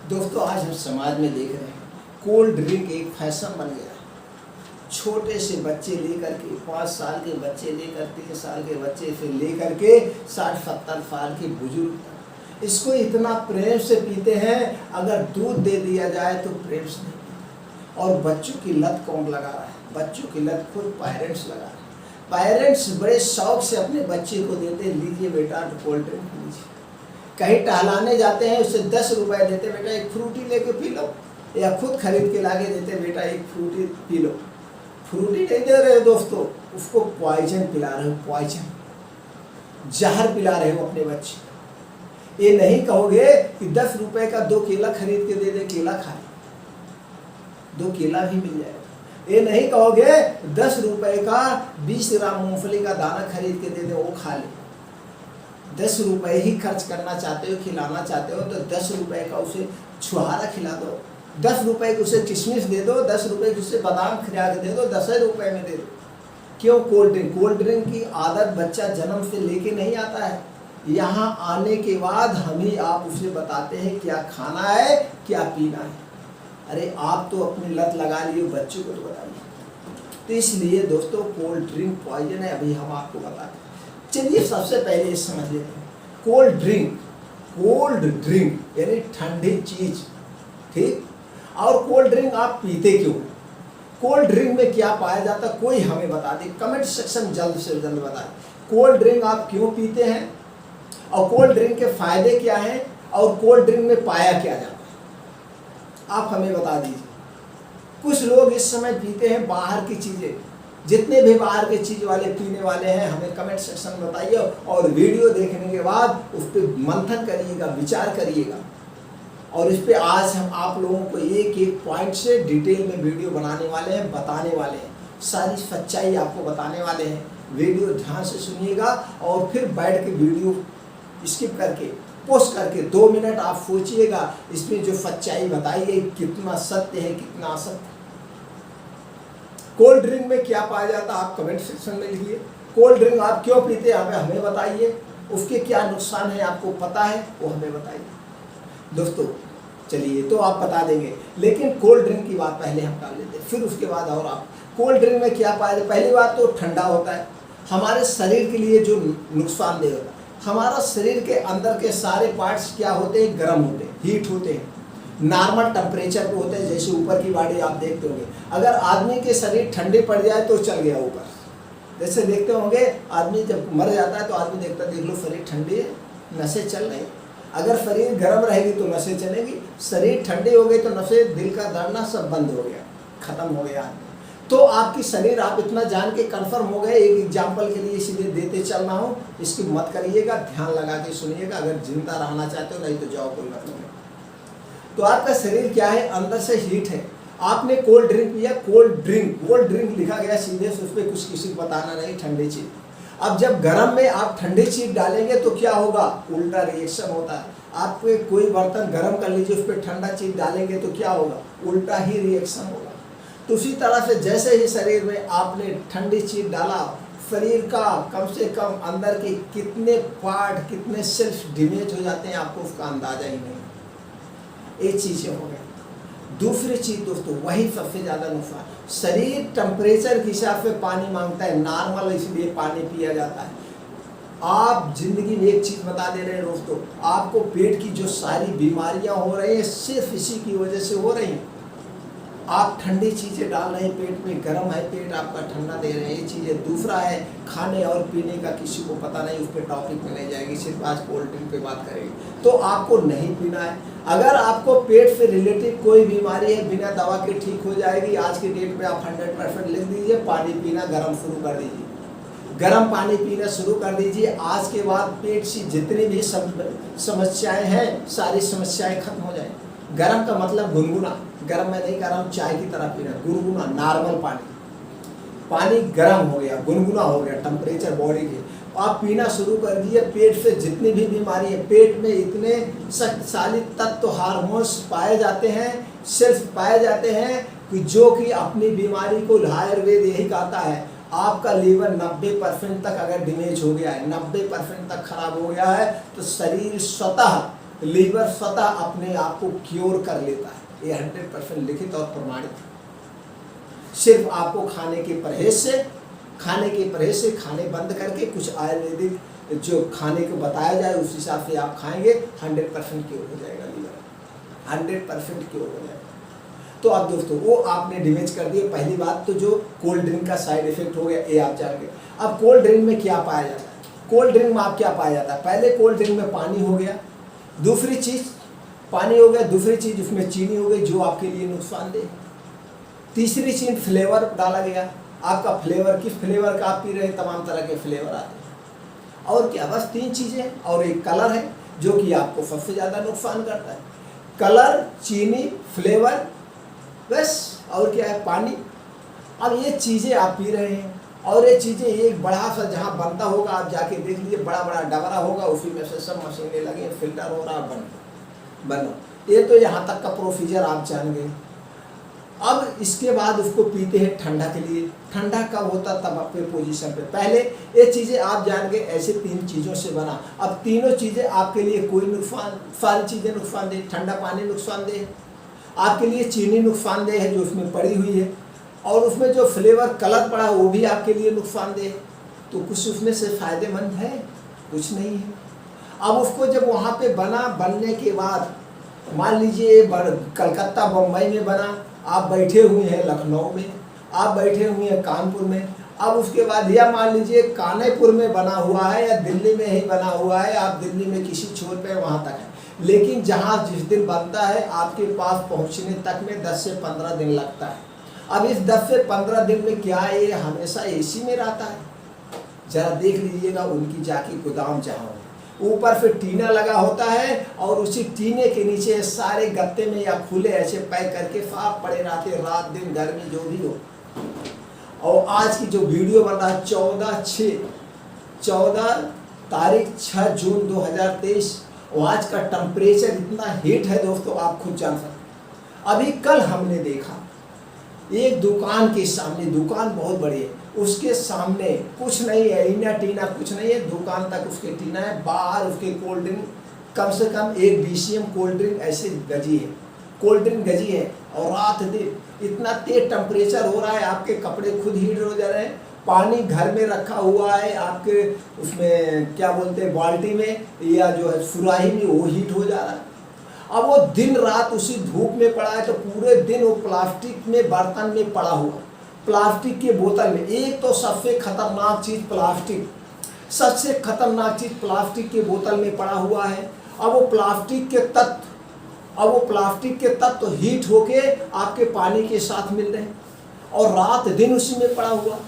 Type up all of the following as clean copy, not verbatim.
दोस्तों आज हम समाज में देख रहे हैं कोल्ड ड्रिंक एक फैशन बन गया है। छोटे से बच्चे लेकर के 5 साल के बच्चे लेकर 3 साल के बच्चे से लेकर के 60-70 साल के बुजुर्ग तक इसको इतना प्रेम से पीते हैं। अगर दूध दे दिया जाए तो प्रेम से नहीं पीते। और बच्चों की लत कौन लगा रहा है? बच्चों की लत खुद पेरेंट्स लगा रहे हैं। पेरेंट्स बड़े शौक से अपने बच्चे को देते, लीजिए बेटा कोल्ड ड्रिंक लीजिए। कहीं टहलाने जाते हैं उससे 10 रुपए देते, बेटा एक फ्रूटी लेके पी लो, या खुद खरीद के लाके देते, बेटा एक फ्रूटी पी लो। फ्रूटी नहीं दे रहे हो दोस्तों, उसको पॉइजन पिला रहे हो, पॉइजन जहर पिला रहे हो अपने बच्चे। ये नहीं कहोगे कि 10 रुपए का 2 केला खरीद के दे दे, केला खाए, 2 केला भी मिल जाएगा। ये नहीं कहोगे 10 रुपए का 20 ग्राम मूंगफली का दाना खरीद के दे दे, वो खा ले। 10 रुपए ही खर्च करना चाहते हो, खिलाना चाहते हो तो 10 रुपए का उसे छुहारा खिला दो, 10 रुपए की उसे किशमिश दे दो, 10 रुपए की उसे बादाम खिला के दे दो, 10 रुपए में दे दो। क्यों? Cold drink. कोल्ड ड्रिंक की आदत बच्चा जन्म से लेके नहीं आता है, यहाँ आने के बाद हम ही आप उसे बताते हैं क्या खाना है क्या पीना है। अरे आप तो अपनी लत लगा लिए, बच्चों को तो बताइए। तो इसलिए दोस्तों कोल्ड ड्रिंक पॉइजन है, अभी हम आपको बताते हैं। चलिए सबसे पहले ये समझ लेते हैं कोल्ड ड्रिंक यानी ठंडी चीज, ठीक। और कोल्ड ड्रिंक आप पीते क्यों? कोल्ड ड्रिंक में क्या पाया जाता है, कोई हमें बता दे, कमेंट सेक्शन जल्द से जल्द बताए। कोल्ड ड्रिंक आप क्यों पीते हैं और कोल्ड ड्रिंक के फायदे क्या हैं और कोल्ड ड्रिंक में पाया क्या जाता है, आप हमें बता दीजिए। कुछ लोग इस समय पीते हैं बाहर की चीजें। जितने भी बाहर के चीज वाले पीने वाले हैं हमें कमेंट सेक्शन में बताइए, और वीडियो देखने के बाद उस पर मंथन करिएगा, विचार करिएगा। और इस पे आज हम आप लोगों को एक एक पॉइंट से डिटेल में वीडियो बनाने वाले हैं, बताने वाले हैं, सारी सच्चाई आपको बताने वाले हैं। वीडियो ध्यान से सुनिएगा और फिर बैठ के वीडियो स्किप करके पोस्ट करके 2 मिनट आप सोचिएगा इसमें जो सच्चाई बताई है कितना सत्य है कितना असत्य। कोल्ड ड्रिंक में क्या पाया जाता है आप कमेंट सेक्शन में लिखिए। कोल्ड ड्रिंक आप क्यों पीते हैं हमें बताइए, उसके क्या नुकसान है आपको पता है वो हमें बताइए। दोस्तों चलिए तो आप बता देंगे, लेकिन कोल्ड ड्रिंक की बात पहले हम कर लेते हैं, फिर उसके बाद और आप। कोल्ड ड्रिंक में क्या पाया जाता है? पहली बात तो ठंडा होता है, हमारे शरीर के लिए जो नुकसानदेह होता है। हमारा शरीर के अंदर के सारे पार्ट्स क्या होते हैं? गर्म होते हैं, हीट होते हैं, नॉर्मल टेम्परेचर पे होते हैं। जैसे ऊपर की बॉडी आप देखते होंगे, अगर आदमी के शरीर ठंडे पड़ जाए तो चल गया ऊपर। जैसे देखते होंगे आदमी जब मर जाता है तो आदमी देखता है, देख लो शरीर ठंडी है, नसें चल रही। अगर शरीर गर्म रहेगी तो नसें चलेगी, शरीर ठंडे हो गए तो नसें, दिल का धड़कना सब बंद हो गया, खत्म हो गया आदमी। तो आपकी शरीर आप इतना जान के कंफर्म हो गए। एक एग्जाम्पल के लिए इसीलिए देते चल रहा हूँ, इसकी मत करिएगा, ध्यान लगा के सुनिएगा। अगर जिंदा रहना चाहते हो, नहीं तो जाओ, कोई मतलब नहीं। तो आपका शरीर क्या है? अंदर से हीट है। आपने कोल्ड ड्रिंक पिया, कोल्ड ड्रिंक लिखा गया सीधे से, उस पर कुछ किसी को बताना नहीं, ठंडी चीज। अब जब गर्म में आप ठंडी चीज डालेंगे तो क्या होगा? उल्टा रिएक्शन होता है। आप कोई बर्तन गर्म कर लीजिए, उस पर ठंडा चीज डालेंगे तो क्या होगा? उल्टा ही रिएक्शन होगा। तो उसी तरह से जैसे ही शरीर में आपने ठंडी चीज डाला, शरीर का कम से कम अंदर के कितने पार्ट, कितने सेल्स डैमेज हो जाते हैं आपको उसका अंदाजा ही नहीं। एक चीज़ हो गया। दूसरी चीज दोस्तों, वही सबसे ज्यादा नुकसान, शरीर टेम्परेचर के हिसाब से पानी मांगता है, नॉर्मल इसलिए पानी पिया जाता है। आप जिंदगी में एक चीज बता दे रहे हैं दोस्तों, आपको पेट की जो सारी बीमारियां हो रही हैं सिर्फ इसी की वजह से हो रही हैं। आप ठंडी चीज़ें डाल रहे हैं पेट में, गर्म है पेट आपका, ठंडा दे रहे हैं, ये चीज़ें। दूसरा है खाने और पीने का किसी को पता नहीं, उस पर टॉपिक में नहीं जाएगी, सिर्फ आज कोल्ड ड्रिंक पे बात करेंगे। तो आपको नहीं पीना है। अगर आपको पेट से रिलेटेड कोई बीमारी है बिना दवा के ठीक हो जाएगी। आज के डेट में आप 100% लिख दीजिए, पानी पीना गर्म शुरू कर दीजिए, गर्म पानी पीना शुरू कर दीजिए। आज के बाद पेट से जितनी भी समस्याएं हैं सारी समस्याएं खत्म हो जाएंगी। गर्म का मतलब गुनगुना, गर्म मैं नहीं कर रहा हूँ, चाय की तरह पीना, गुनगुना नॉर्मल पानी गर्म हो गया, गुनगुना हो गया टेम्परेचर बॉडी के, आप पीना शुरू कर दिए। पेट से जितनी भी बीमारी है, पेट में इतने शक्तिशाली तत्व हार्मोन्स पाए जाते हैं, सेल्स पाए जाते हैं कि जो कि अपनी बीमारी को आयुर्वेद यही कहता है, आपका लीवर 90% तक अगर डैमेज हो गया है, 90% तक खराब हो गया है, तो शरीर स्वतः लीवर स्वतः अपने आप को क्योर कर लेता है। ये 100% लिखित और प्रमाणित है। सिर्फ आपको खाने के परहेज से खाने बंद करके कुछ आयुर्वेदिक जो खाने को बताया जाए उस हिसाब से आप खाएंगे 100% क्योर हो जाएगा लीवर, 100% क्योर हो जाएगा। तो अब दोस्तों वो आपने डिमेज कर दिए। पहली बात तो जो कोल्ड ड्रिंक का साइड इफेक्ट हो गया ये आप जान गए। अब कोल्ड ड्रिंक में क्या पाया जाता है? कोल्ड ड्रिंक में आप क्या पाया जाता है? पहले कोल्ड ड्रिंक में पानी हो गया, दूसरी चीज़ पानी हो गया, दूसरी चीज़ उसमें चीनी हो गई जो आपके लिए नुकसानदेह। तीसरी चीज़ फ्लेवर डाला गया। आपका फ्लेवर किस फ्लेवर का आप पी रहे हैं? तमाम तरह के फ्लेवर आते हैं। और क्या? बस 3 चीज़ें और एक कलर है जो कि आपको सबसे ज़्यादा नुकसान करता है। कलर, चीनी, फ्लेवर, बस। और क्या है? पानी। अब ये चीज़ें आप पी रहे हैं और ये चीज़ें एक बड़ा सा जहाँ बनता होगा आप जाके देख लीजिए, बड़ा बड़ा डबरा होगा, उसी में से सब मशीनें लगी, फिल्टर हो रहा, बनो। ये तो यहाँ तक का प्रोसीजर आप जान गए। अब इसके बाद उसको पीते हैं ठंडा के लिए। ठंडा कब होता? तब अपने पोजीशन पे। पहले ये चीज़ें आप जान गए ऐसे 3 चीज़ों से बना। अब तीनों चीज़ें आपके लिए कोई नुकसान, सारी चीज़ें नुकसानदेह। ठंडा पानी नुकसानदेह, आपके लिए चीनी नुकसानदेह है जो उसमें पड़ी हुई है, और उसमें जो फ्लेवर कलर पड़ा वो भी आपके लिए नुकसानदेह। तो कुछ उसमें से फ़ायदेमंद है? कुछ नहीं है। अब उसको जब वहाँ पे बनने के बाद मान लीजिए कलकत्ता बम्बई में बना, आप बैठे हुए हैं लखनऊ में, आप बैठे हुए हैं कानपुर में। अब उसके बाद या मान लीजिए कानपुर में बना हुआ है या दिल्ली में ही बना हुआ है, आप दिल्ली में किसी छोर पे वहाँ तक है, लेकिन जहाँ जिस दिन बनता है आपके पास पहुँचने तक में 10 से 15 दिन लगता है। अब इस 10 से 15 दिन में क्या ये हमेशा एसी में रहता है? जरा देख लीजिएगा उनकी जाके गोदाम जहाँ हो, ऊपर फिर टीना लगा होता है और उसी टीने के नीचे सारे गत्ते में या खुले ऐसे पैक करके साफ पड़े रहते, रात दिन गर्मी जो भी हो। और आज की जो वीडियो बन रहा है 14 तारीख 6 जून 2023, और आज का टेम्परेचर इतना हीट है दोस्तों आप खुद जान सकते। अभी कल हमने देखा एक दुकान के सामने, दुकान बहुत बड़ी है, उसके सामने कुछ नहीं है, ईना टीना कुछ नहीं है, दुकान तक उसके टीना है, बाहर उसके कोल्ड ड्रिंक कम से कम 1 BCM कोल्ड ड्रिंक ऐसे गजी है, कोल्ड ड्रिंक गजी है। और रात दिन इतना तेज टेम्परेचर हो रहा है, आपके कपड़े खुद हीट हो जा रहे हैं। पानी घर में रखा हुआ है आपके उसमें क्या बोलते हैं बाल्टी में या जो है सुराही में, वो हीट हो जा रहा है। अब वो दिन रात उसी धूप में पड़ा है, तो पूरे दिन वो प्लास्टिक में बर्तन में पड़ा हुआ, प्लास्टिक के बोतल में। एक तो सबसे खतरनाक चीज़ प्लास्टिक, सबसे खतरनाक चीज़ प्लास्टिक के बोतल में पड़ा हुआ है। अब वो प्लास्टिक के तत्व तो हीट होके आपके पानी के साथ मिल रहे हैं और रात दिन उसी में पड़ा हुआ,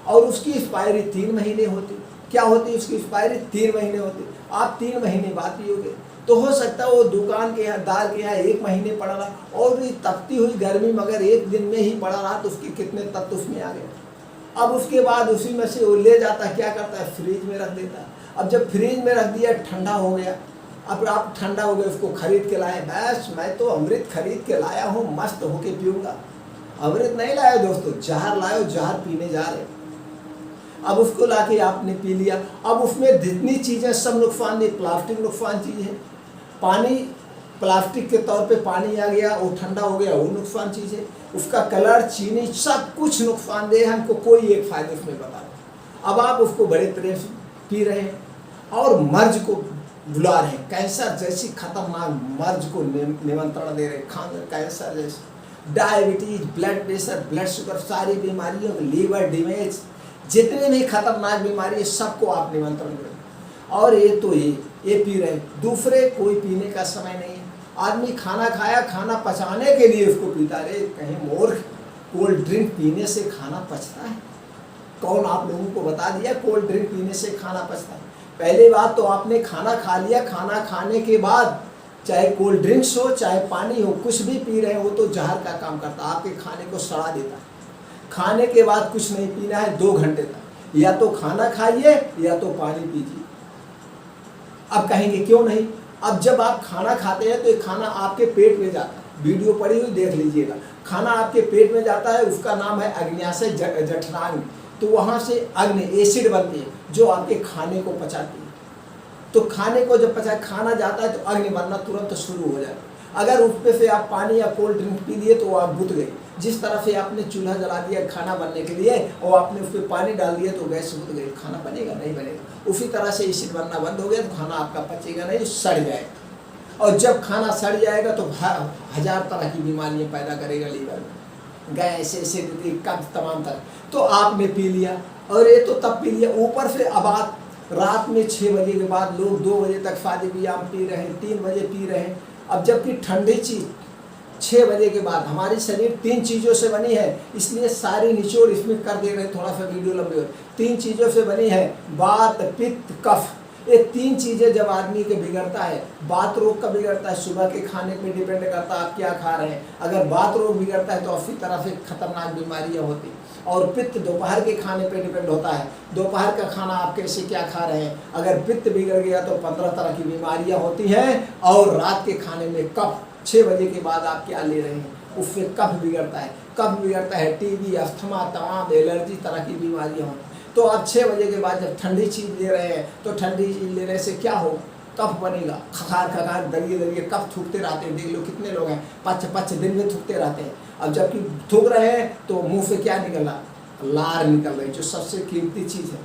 और उसकी एक्सपायरी 3 महीने होती। क्या होती उसकी एक्सपायरी? 3 महीने होती। आप 3 महीने बाद पियोगे तो हो सकता है वो दुकान के यहाँ दाल के यहाँ 1 महीने पड़ा रहा, और भी तपती हुई गर्मी मगर 1 दिन में ही पड़ा रहा, तो उसके कितने तत्व उसमें आ गए। अब उसके बाद उसी में से वो ले जाता है, क्या करता है? फ्रिज में रख देता है। अब जब फ्रिज में रख दिया, ठंडा हो गया, अब आप ठंडा हो गए, उसको खरीद के लाए, बस मैं तो अमृत खरीद के लाया हूँ, मस्त होके पीऊँगा। अमृत नहीं लाया दोस्तों, जहर लाए, जहर पीने जा रहे। अब उसको लाके आपने पी लिया। अब उसमें जितनी चीज़ें सब नुकसानदेह, प्लास्टिक नुकसान चीज़ है, पानी प्लास्टिक के तौर पे पानी आ गया, वो ठंडा हो गया, वो नुकसान चीज़ है, उसका कलर, चीनी, सब कुछ नुकसानदेह है। हमको कोई एक फायदे उसमें बता दो। अब आप उसको बड़े प्रेम से पी रहे हैं और मर्ज को बुला रहे हैं, कैंसर जैसी खतरनाक मर्ज को निमंत्रण दे रहे हैं, कैंसर जैसे, diabetes, blood pressure, blood sugar, सारी बीमारियों, लीवर डैमेज, जितने भी खतरनाक बीमारी है सबको आप निमंत्रण दे रहे हैं। और ये तो ये पी रहे हैं, दूसरे कोई पीने का समय नहीं है। आदमी खाना खाया, खाना पचाने के लिए उसको पीता रहे। कहीं मूर्ख, कोल्ड ड्रिंक पीने से खाना पचता है? कौन आप लोगों को बता दिया कोल्ड ड्रिंक पीने से खाना पचता है? पहली बात तो आपने खाना खा लिया, खाना खाने के बाद चाहे कोल्ड ड्रिंक्स हो चाहे पानी हो, कुछ भी पी रहे हो, वो तो जहर का काम करता है, आपके खाने को सड़ा देता है। खाने के बाद कुछ नहीं पीना है 2 घंटे तक, या तो खाना खाइए या तो पानी पीजिए। अब कहेंगे क्यों नहीं? अब जब आप खाना खाते हैं तो ये खाना आपके पेट में जाता है, वीडियो पड़ी हुई देख लीजिएगा, खाना आपके पेट में जाता है, उसका नाम है अग्न्याशय जठराग्नि। तो वहाँ से अग्नि एसिड बनती है जो आपके खाने को पचाती है। तो खाने को जब पचा खाना जाता है तो अग्नि बनना तुरंत शुरू हो जाए। अगर उस पे से आप पानी या कोल्ड ड्रिंक पी लिए तो आप बुझ गए। जिस तरह से आपने चूल्हा जला दिया खाना बनने के लिए और आपने उस पर पानी डाल दिया तो गैस बुझ गई, खाना बनेगा नहीं बनेगा। उसी तरह से एसिड बनना बंद हो गया तो खाना आपका पचेगा नहीं, सड़ जाएगा। और जब खाना सड़ जाएगा तो 1000 तरह की बीमारियां पैदा करेगा लीवर में, गैस, एसिडिटी, कब्ज, तमाम तरह। तो आपने पी लिया और ये तो तब पी लिया, ऊपर से अब आप रात में 6 बजे के बाद लोग 2 बजे तक शादी ब्याह पी रहे हैं, 3 बजे पी रहे हैं। अब जबकि ठंडी चीज 6 बजे के बाद, हमारी शरीर 3 चीज़ों से बनी है, इसलिए सारी निचोड़ इसमें कर दे रहे हैं, थोड़ा सा वीडियो लंबी हो। 3 चीज़ों से बनी है, वात, पित्त, कफ। ये 3 चीज़ें जब आदमी के बिगड़ता है, बात रोग का बिगड़ता है, सुबह के खाने पे डिपेंड करता है आप क्या खा रहे हैं। अगर बात रोग बिगड़ता है तो उसी तरह से खतरनाक बीमारियां होती। और पित्त दोपहर के खाने पे डिपेंड होता है, दोपहर का खाना आप कैसे क्या खा रहे हैं। अगर पित्त बिगड़ गया तो 15 तरह की बीमारियां होती हैं। और रात के खाने में कफ, 6 बजे के बाद आप क्या ले रहे हैं, उससे कफ बिगड़ता है। कफ बिगड़ता है, टीबी, अस्थमा, तमाम एलर्जी तरह की बीमारियां होती। तो आप 6 बजे के बाद जब ठंडी चीज़ ले रहे हैं तो ठंडी चीज़ लेने से क्या होगा, कफ बनेगा, खखार खखार दरिए दरिए कफ थूकते रहते हैं। देख लो कितने लोग हैं 5 दिन में थूकते रहते हैं। अब जबकि थूक रहे हैं तो मुंह से क्या निकल रहा, लार निकल रही, जो सबसे कीमती चीज़ है।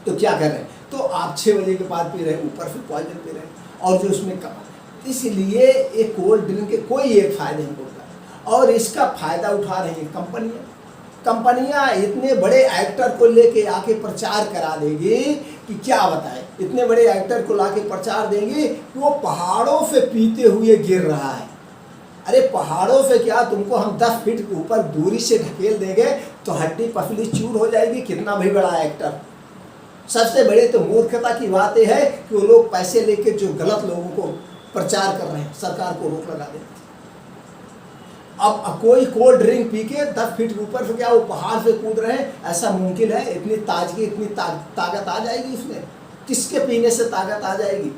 तो क्या कर रहे हैं, तो आप 6 बजे के बाद पी रहे हैं, ऊपर से पॉइजन पी रहे हैं और जो उसमें कफ। इसलिए एक कोल्ड ड्रिंक के कोई एक फायदे नहीं होता और इसका फायदा उठा रही हैं कंपनियां इतने बड़े एक्टर को लेके आके प्रचार करा देगी कि क्या बताएं। इतने बड़े एक्टर को लाके प्रचार देंगे कि वो पहाड़ों से पीते हुए गिर रहा है। अरे पहाड़ों से क्या, तुमको हम 10 फीट ऊपर दूरी से ढकेल देंगे तो हड्डी पसली चूर हो जाएगी। कितना भी बड़ा एक्टर। सबसे बड़े तो मूर्खता की बात यह है कि वो लोग पैसे लेके जो गलत लोगों को प्रचार कर रहे हैं, सरकार को रोक लगा देते। अब कोई कोल्ड ड्रिंक पी के 10 फीट ऊपर से क्या वो पहाड़ से कूद रहे हैं, ऐसा मुमकिन है? इतनी ताजगी, इतनी ताकत आ जाएगी उसमें? किसके पीने से ताकत आ जाएगी?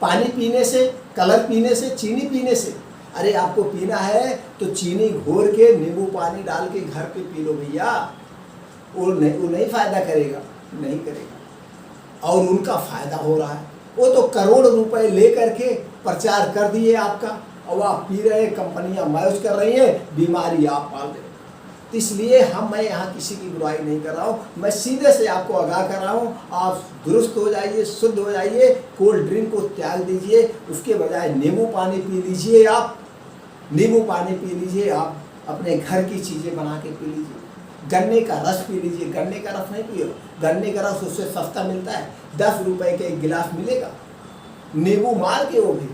पानी पीने से, कलर पीने से, चीनी पीने से? अरे आपको पीना है तो चीनी घोर के नींबू पानी डाल के घर पे पी लो भैया। वो नहीं फायदा करेगा, नहीं करेगा। और उनका फायदा हो रहा है, वो तो करोड़ रुपए ले करके प्रचार कर दिए आपका और आप पी रहे हैं, कंपनियां मायूस कर रही हैं, बीमारी आप पाल रहे हैं। तो इसलिए मैं यहाँ किसी की बुराई नहीं कर रहा हूँ, मैं सीधे से आपको आगाह कर रहा हूँ। आप दुरुस्त हो जाइए, शुद्ध हो जाइए, कोल्ड ड्रिंक को त्याग दीजिए, उसके बजाय नींबू पानी पी लीजिए। आप नींबू पानी पी लीजिए, आप अपने घर की चीज़ें बना के पी लीजिए। गन्ने का रस पी लीजिए, गन्ने का रस नहीं पियो, गन्ने का रस उससे सस्ता मिलता है, 10 रुपए के 1 गिलास मिलेगा। नींबू मार के वो भी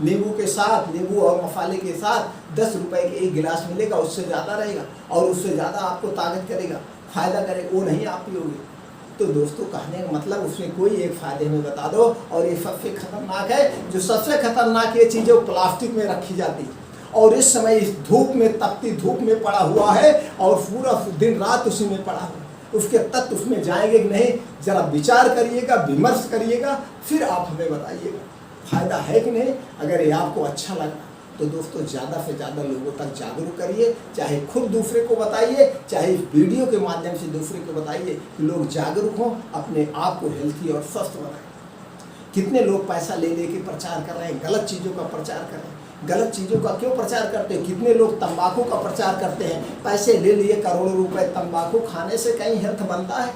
नींबू के साथ, नींबू और मसाले के साथ 10 रुपए के 1 गिलास मिलेगा, उससे ज़्यादा रहेगा और उससे ज़्यादा आपको ताकत करेगा, फायदा करेगा, वो नहीं आप पियोगे। तो दोस्तों कहने का मतलब उसमें कोई एक फायदे में बता दो। और ये सबसे खतरनाक है, जो सबसे खतरनाक ये चीज़ है वो प्लास्टिक में रखी जाती है और इस समय इस धूप में, तपती धूप में पड़ा हुआ है और पूरा दिन रात उसी में पड़ा हुआ है। उसके तत्व उसमें जाएंगे कि नहीं, जरा विचार करिएगा, विमर्श करिएगा, फिर आप हमें बताइएगा फायदा है कि नहीं। अगर ये आपको अच्छा लगा तो दोस्तों ज़्यादा से ज़्यादा लोगों तक जागरूक करिए, चाहे खुद दूसरे को बताइए, चाहे इस वीडियो के माध्यम से दूसरे को बताइए कि लोग जागरूक हों, अपने आप को हेल्थी और स्वस्थ बनाएं। कितने लोग पैसा ले के प्रचार कर रहे हैं, गलत चीज़ों का प्रचार कर रहे हैं। गलत चीज़ों का क्यों प्रचार करते हैं? कितने लोग तंबाकू का प्रचार करते हैं, पैसे ले लिए करोड़ों रुपए, तंबाकू खाने से कहीं हेल्थ बनता है?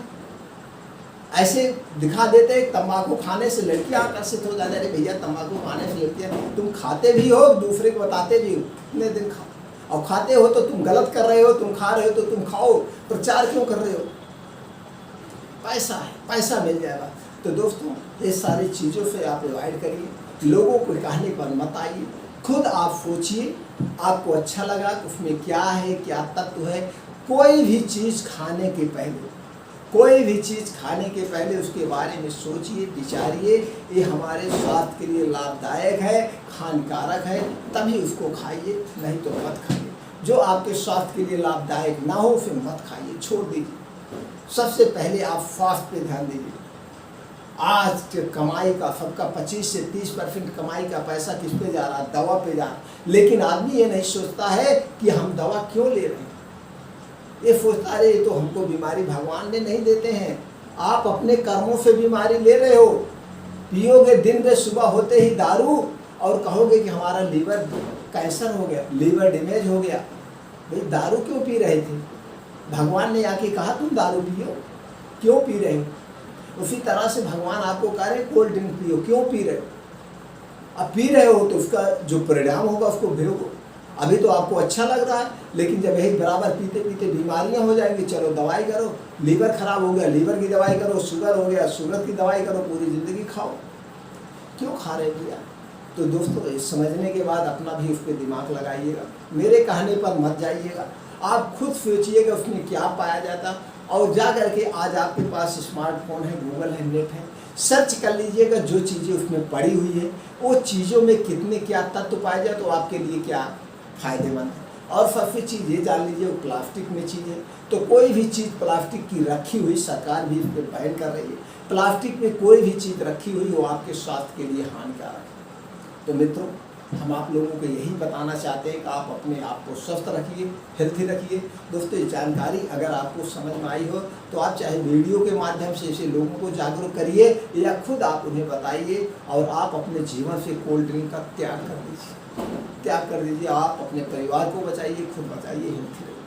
ऐसे दिखा देते हैं तंबाकू खाने से लड़कियां आकर्षित हो जाते हैं। भैया तंबाकू खाने से लड़कियां, तुम खाते भी हो, दूसरे को बताते भी हो, कितने दिन खाओ, और खाते हो तो तुम गलत कर रहे हो, तुम खा रहे हो तो तुम खाओ, प्रचार क्यों कर रहे हो? पैसा है, पैसा मिल जाएगा। तो दोस्तों ये सारी चीज़ों से आप अवॉइड करिए, लोगों को कहने पर मत आइए, खुद आप सोचिए आपको अच्छा लगा उसमें क्या है, क्या तत्व है। कोई भी चीज़ खाने के पहले, कोई भी चीज़ खाने के पहले उसके बारे में सोचिए, विचारिए, ये हमारे स्वास्थ्य के लिए लाभदायक है, हानिकारक है, तभी उसको खाइए, नहीं तो मत खाइए। जो आपके स्वास्थ्य के लिए लाभदायक ना हो उसे मत खाइए, छोड़ दीजिए। सबसे पहले आप स्वास्थ्य पे ध्यान दीजिए। आज के कमाई का सबका 25 से 30% कमाई का पैसा किस पे जा रहा है? दवा पे जा रहा है। लेकिन आदमी ये नहीं सोचता है कि हम दवा क्यों ले रहे हैं। ये सोचता है ये तो हमको बीमारी भगवान ने नहीं देते हैं, आप अपने कर्मों से बीमारी ले रहे हो। पियोगे दिन में सुबह होते ही दारू और कहोगे कि हमारा लीवर कैंसर हो गया, लीवर डैमेज हो गया। भाई दारू क्यों पी रहे थे? भगवान ने आके कहा तुम दारू पियो, क्यों पी रहे हो? उसी तरह से भगवान आपको कह रहे कोल्ड ड्रिंक पियो, क्यों पी रहे हो? अब पी रहे हो तो उसका जो परिणाम होगा उसको भोगो। अभी तो आपको अच्छा लग रहा है, लेकिन जब यही बराबर पीते पीते बीमारियां हो जाएंगी, चलो दवाई करो, लीवर खराब हो गया लीवर की दवाई करो, शुगर हो गया शुगर की दवाई करो, पूरी ज़िंदगी खाओ। क्यों खा रहे भैया? तो दोस्तों समझने के बाद अपना भी उस पर दिमाग लगाइएगा, मेरे कहने पर मत जाइएगा, आप खुद सोचिएगा उसमें क्या पाया जाता। और जा करके आज आपके पास स्मार्टफोन है, गूगल है, नेट है, सर्च कर लीजिएगा जो चीज़ें उसमें पड़ी हुई है, वो चीज़ों में कितने क्या तत्व पाए जाए तो आपके लिए क्या फ़ायदेमंद है। और सबसे चीज़ ये जान लीजिए वो प्लास्टिक में चीज़ है, तो कोई भी चीज़ प्लास्टिक की रखी हुई सरकार भी इस पर बैन कर रही है। प्लास्टिक में कोई भी चीज़ रखी हुई वो आपके स्वास्थ्य के लिए हानिकारक है। तो मित्रों हम आप लोगों को यही बताना चाहते हैं कि आप अपने आप को स्वस्थ रखिए, हेल्थी रखिए। दोस्तों ये जानकारी अगर आपको समझ में आई हो तो आप चाहे वीडियो के माध्यम से ऐसे लोगों को जागरूक करिए या खुद आप उन्हें बताइए, और आप अपने जीवन से कोल्ड ड्रिंक का त्याग कर दीजिए, त्याग कर दीजिए। आप अपने परिवार को बचाइए, खुद बचाइए, हेल्थी रहिए।